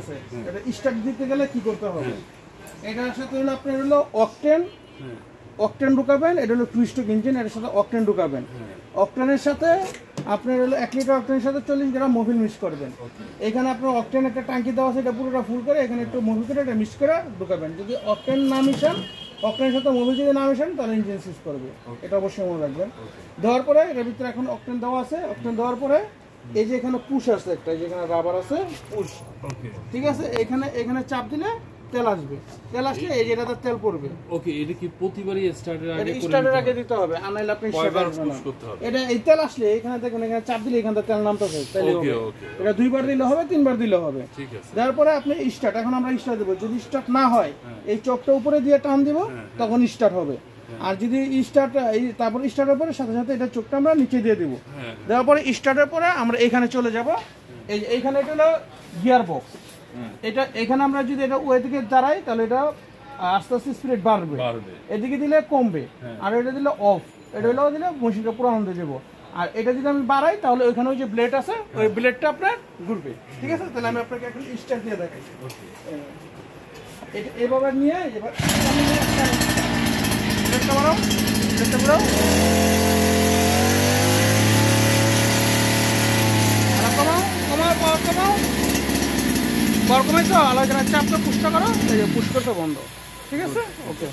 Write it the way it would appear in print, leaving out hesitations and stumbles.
আছে এটা স্টার্ট দিতে গেলে কি করতে হবে, এটার সাথে হলো আপনার হলো অকটেন ঢুকাবেন, এটা হলো টু স্ট্রোক ইঞ্জিন, এটার সাথে অকটেন ঢুকাবেন। অকটেনের সাথে আপনার হলো 1 লিটার অকটেনের সাথে 40 গ্রাম মোবিল মিক্স করবেন। এখানে আপনার অকটেন একটা ট্যাঙ্কি দেওয়া আছে, এটা পুরোটা ফুল করে এখানে একটু মোবিল করে এটা মিক্স করে ঢুকাবেন। যদি অকটেন না মিশান, অকটেনের সাথে মোবিল যদি না মিশান তাহলে ইঞ্জিন সুইচ করবে, এটা অবশ্যই মনে রাখবেন। দেওয়ার পরে এর ভিতরে এখন অকটেন দেওয়া আছে, অকটেন দেওয়ার পরে এই যে এখানে পুশ আছে একটা, যেখানে রাবার আছে পুশ, ঠিক আছে, এখানে চাপ দিলে তেল আসবে, তেল আসলে এই যেটাতে তেল পড়বে। ওকে, এটা কি প্রতিবারই স্টার্টের আগে দিতে হবে, আনাইলে আপনি করতে হবে। এটা এই তেল আসলে এখানে দেখুন, এখানে চাপ দিলে এখানে তেল নামতেছে, তাহলে হবে। এটা 2 বার দিলে হবে, 3 বার দিলে হবে, ঠিক আছে। তারপরে আপনি স্টার্ট, এখন আমরা স্টার্ট দেব। যদি স্টার্ট না হয় এই চকটা উপরে দিয়ে টান দিব, তখন স্টার্ট হবে। আর যদি স্টার্ট তারপর স্টার্টের পরে সাথে সাথে এটা চোখটা আমরা নিচে দিয়ে দেবো। দেওয়ার পরে স্টার্টের পরে আমরা এখানে চলে যাব। এইখানে এটা হলো গিয়ার বক্স, এটা এখানে আমরা যদি এটা ওই দিকে দাঁড়াই তাহলে এটা আস্তে আস্তে স্পিড বাড়বে, এদিকে দিলে কমবে, আর এটা দিলে অফ, এটা হলো দিলে মেশিনটা পুরো আনন্দে যাবো। আর এটা যদি আমি বাড়াই তাহলে ওইখানে ওই যে ব্লেড আছে, ওই ব্লেডটা আপনার ঘুরবে, ঠিক আছে। তাহলে আমি আপনাকে এখন স্টার্ট দিয়ে দেখাই। এটা এভাবে নিয়ে এবার ব্লেডটা বাড়াও, ব্লেডটা বাড়াও, কমাও কমাও, পাওয়ার কমাও, পাওয়ার কমাইছো, আলাদা চাপটা পুশটা করো, এই যে পুশ করতে বন্ধ, ঠিক আছে। ওকে।